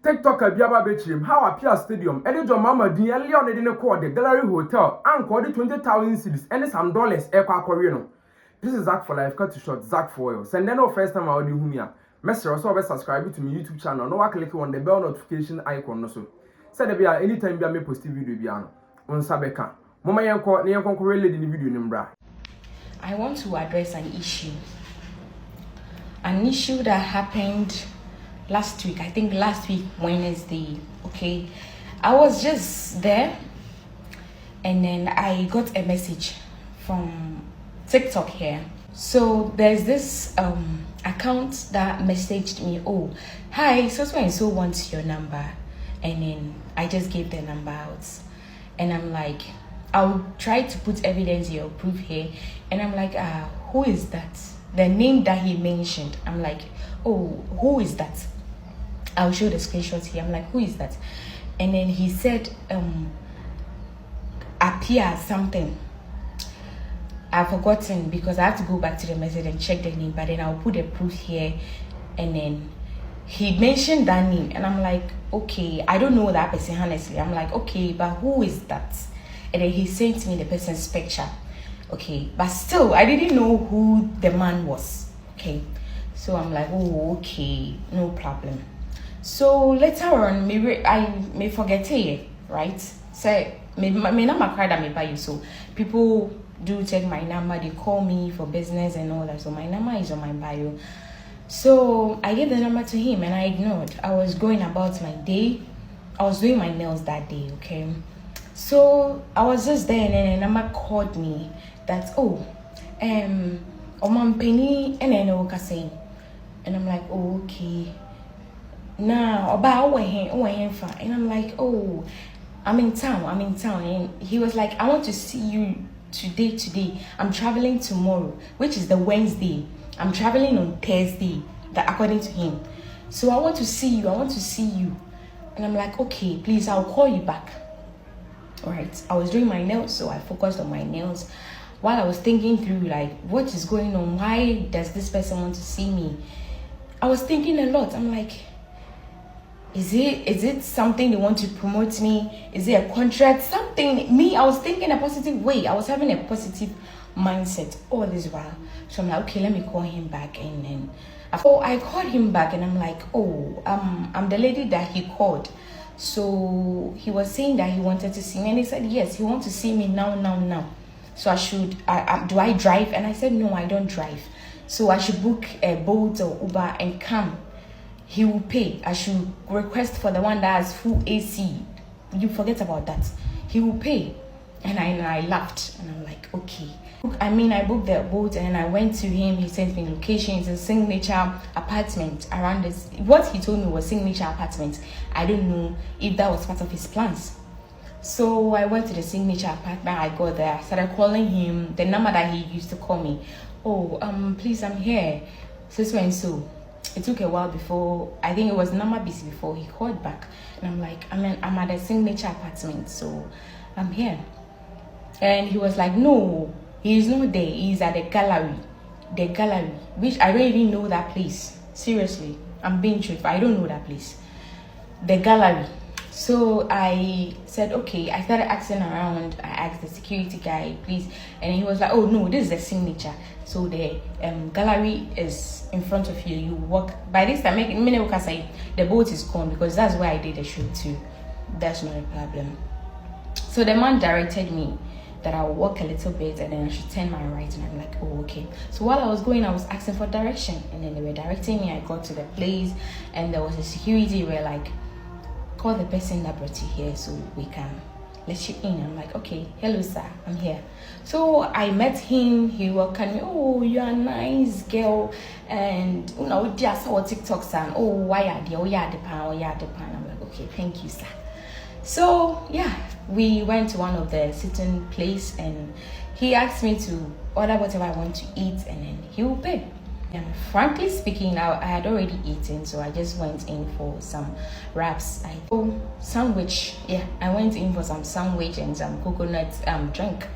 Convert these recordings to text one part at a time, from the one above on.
TikTok Appiah Bechim, how Appiah Stadium, Eddie Mama Din, Leon in the Gallery Hotel, and called 20,000 cedis and some dollars, Equa Corino. This is Zach for Life, cut to short, Zach for you. Send no first time I do humia. Messer also subscribe to my YouTube channel, no, I click on the bell notification icon. Also, said there anytime I may post a video piano on Sabeka. Mama Yanko, Neon really in the video number. I want to address an issue that happened last week. I think last week Wednesday. Okay, I was just there and then I got a message from TikTok here. So there's this account that messaged me, oh hi, so and so wants your number, and then I just gave the number out and I'm like, I'll try to put evidence or proof here, and I'm like, who is that? The name that he mentioned, I'm like, oh, who is that? I'll show the screenshots here. I'm like, who is that? And then he said, Appiah something. I've forgotten because I have to go back to the message and check the name, but then I'll put the proof here. And then he mentioned that name, and I'm like, okay, I don't know that person, honestly. I'm like, okay, but who is that? And then he sent me the person's picture. Okay, but still, I didn't know who the man was. Okay, so I'm like, oh, okay, no problem. So later on, maybe I may forget it, right? So, my number cried at me by you. So people do check my number, they call me for business and all that. So my number is on my bio. So I gave the number to him and I ignored. I was going about my day. I was doing my nails that day, okay? So I was just there and then a number called me that, oh, Oman Penny and then saying. And I'm like, oh, okay. Now about and I'm like, oh, I'm in town. And he was like, I want to see you today. I'm traveling tomorrow, which is the Wednesday. I'm traveling on Thursday, that according to him. So I want to see you. And I'm like, okay, please, I'll call you back. All right, I was doing my nails, so I focused on my nails while I was thinking through, like, what is going on? Why does this person want to see me? I was thinking a lot. I'm like, is it something they want to promote me? Is it a contract? Something. Me, I was thinking a positive way. I was having a positive mindset all this while. So I'm like, okay, let me call him back. And then I called him back and I'm like, oh, I'm the lady that he called. So he was saying that he wanted to see me, and he said yes, he wants to see me now. So I should, do I drive? And I said no, I don't drive. So I should book a Bolt or Uber and come. He will pay. I should request for the one that has full AC. You forget about that. He will pay. And I laughed and I'm like, okay. I booked the boat and I went to him. He sent me location. It's a signature apartment around this. What he told me was signature apartment. I don't know if that was part of his plans. So I went to the signature apartment. I got there. I started calling him the number that he used to call me. Oh, please, I'm here. So. It took a while before, I think it was number busy before he called back. And I'm like, I'm at a signature apartment, so I'm here. And he was like, no, he's not there. He's at the gallery, which I don't even know that place. Seriously, I'm being truthful. I don't know that place. The gallery. So I said, okay. I started asking around. I asked the security guy, please. And he was like, oh, no, this is the signature. So the gallery is in front of you. You walk. By this time, the boat is gone because that's where I did the shoot too. That's not a problem. So the man directed me that I'll walk a little bit and then I should turn my right. And I'm like, oh, okay. So while I was going, I was asking for direction. And then they were directing me. I got to the place and there was a security where like, call the person that brought you here so we can let you in. I'm like, okay, hello sir, I'm here. So I met him. He welcomed me. Oh, you're a nice girl, and you know, just saw TikToks and oh, why are they? Oh yeah, the pan. I'm like, okay, thank you sir. So yeah, we went to one of the sitting place and he asked me to order whatever I want to eat and then he will pay. And frankly speaking, I had already eaten, so I just went in for some wraps. Sandwich. Yeah, I went in for some sandwich and some coconut drink.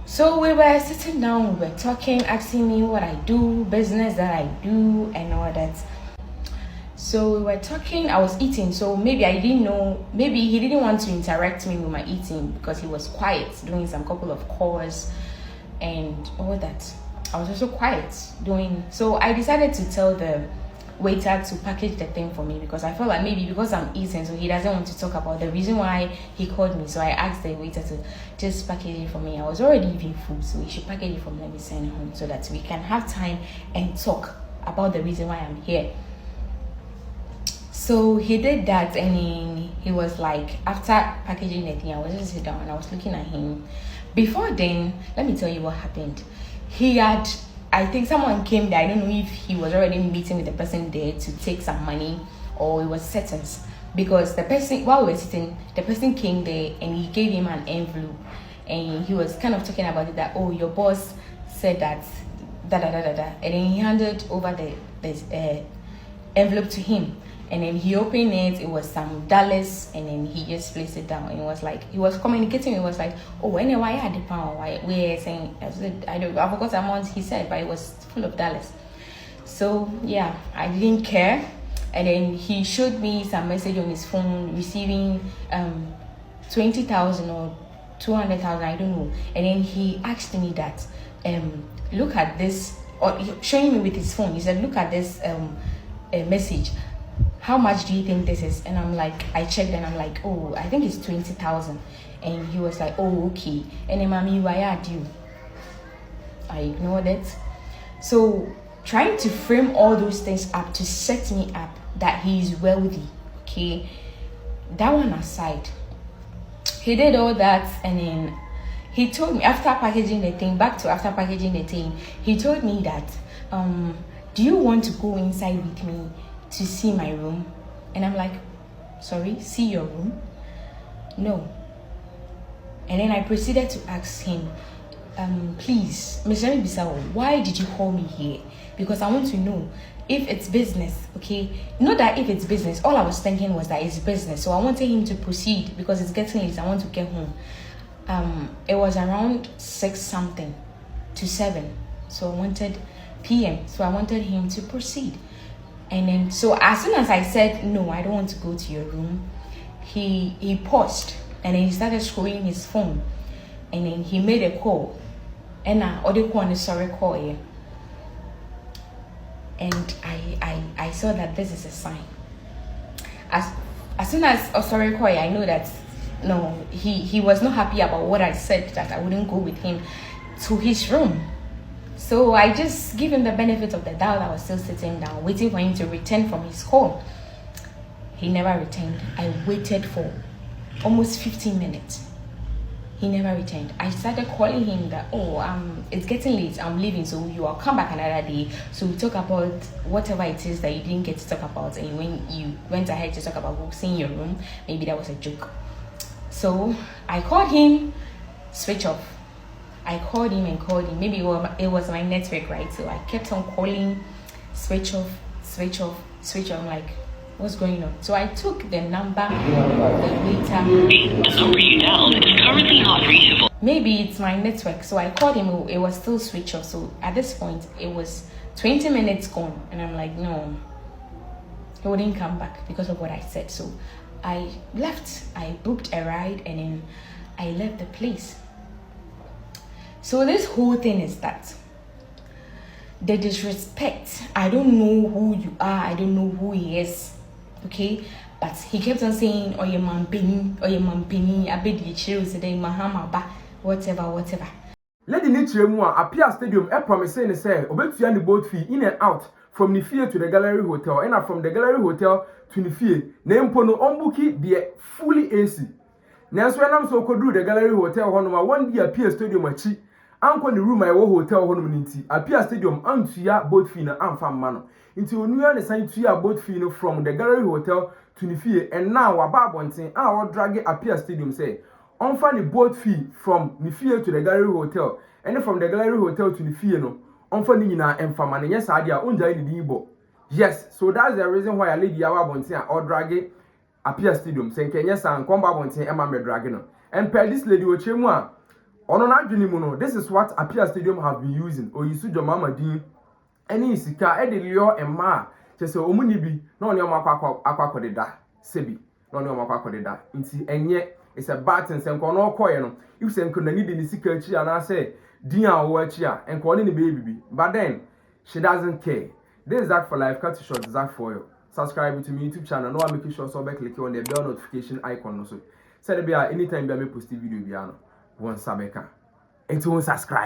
So we were sitting down, we were talking, asking me what I do, business that I do, and all that. So we were talking, I was eating, so maybe I didn't know, maybe he didn't want to interact me with my eating because he was quiet, doing some couple of calls and all that. I was also quiet doing, so I decided to tell the waiter to package the thing for me because I felt like maybe because I'm eating, so he doesn't want to talk about the reason why he called me. So I asked the waiter to just package it for me. I was already eating food, so he should package it for me, let me send it home so that we can have time and talk about the reason why I'm here. So he did that, and he was like, after packaging the thing, I was just sitting down and I was looking at him. Before then, let me tell you what happened. He had, I think someone came there. I don't know if he was already meeting with the person there to take some money or it was settings. Because the person, while we were sitting, the person came there and he gave him an envelope. And he was kind of talking about it that, oh, your boss said that, And then he handed over the envelope to him. And then he opened it, it was some dollars, and then he just placed it down. And it was like, he was communicating, it was like, oh, anyway, I had the pound. We're saying, I forgot the amount he said, but it was full of dollars. So, yeah, I didn't care. And then he showed me some message on his phone, receiving 20,000 or 200,000, I don't know. And then he asked me that, look at this, or showing me with his phone. He said, look at this message. How much do you think this is? And I'm like, I checked and I'm like, oh, I think it's 20,000. And he was like, oh, okay. And then, mommy, why are you? I ignored it. So trying to frame all those things up to set me up that he is wealthy, okay? That one aside, he did all that, and then he told me after packaging the thing, he told me that, do you want to go inside with me to see my room? And I'm like, sorry, see your room? No. And then I proceeded to ask him, please, Mr. Bisao, why did you call me here? Because I want to know if it's business, okay? Not that if it's business, all I was thinking was that it's business. So I wanted him to proceed because it's getting late, I want to get home. It was around 6 something to 7. So I wanted PM. So I wanted him to proceed. And then, so as soon as I said, no, I don't want to go to your room, he paused and then he started scrolling his phone. And then he made a call. And sorry call here. And I saw that this is a sign. As soon as sorry call here, I know that no, he was not happy about what I said, that I wouldn't go with him to his room. So I just give him the benefit of the doubt. I was still sitting down, waiting for him to return from his call. He never returned. I waited for almost 15 minutes. He never returned. I started calling him that, it's getting late, I'm leaving, so you will come back another day. So we talk about whatever it is that you didn't get to talk about, and when you went ahead to talk about seeing your room, maybe that was a joke. So I called him, switch off. I called him and called him. Maybe it was my network, right? So I kept on calling, switch off, switch off, switch off. I'm like, what's going on? So I took the number of the waiter. The number you dialed is currently not reachable. Maybe it's my network. So I called him. It was still switch off. So at this point, it was 20 minutes gone. And I'm like, no, he wouldn't come back because of what I said. So I left. I booked a ride and then I left the place. So this whole thing is that the disrespect, I don't know who you are, I don't know who he is, okay? But he kept on saying, oh, your man Penny, I bet you choose today, Mahama, whatever. Lady Ch0p Appiah Stadium, promising to say, Obetuya the boat fee in and out from the Appiah to the Gallery Hotel, and from the Gallery Hotel to the Appiah. Name Pono Ombuki, the fully AC. Now, when I'm so could do the Gallery Hotel, one day Appiah Stadium, Uncle the room I wo hotel honominity. Appiah Stadium antuya boat fee na amfa mano. Nti onua ne san tuya boat fee no from the Gallery Hotel to the Appiah, and now ababonten our drag Appiah Stadium say on the boat fee from the Appiah to the Gallery Hotel, and from the Gallery Hotel to the Appiah no on ni nyina emfa mano. Yes adia onja ni dibo. Yes, so that's the reason why a lady ababonten or drag Appiah Stadium say kenye san komba bonten ema me drag no. And per this lady Ch0p this is what Appiah Stadium have been using. Or you see your mama din any sika edilio and ma Chese omuni bi na oni akwa de da sebi na oni akwa de da nti enye it's a bad thing senko no okoye no if senko na need ni sika achi ana say din a wo achi a enko ni baby but then she doesn't care. This is Zach for life. Cut to short Zach for you. Subscribe to my YouTube channel. No, I'm making sure so click on the bell notification icon also. Say anytime I make post video, one sabeka. And to subscribe.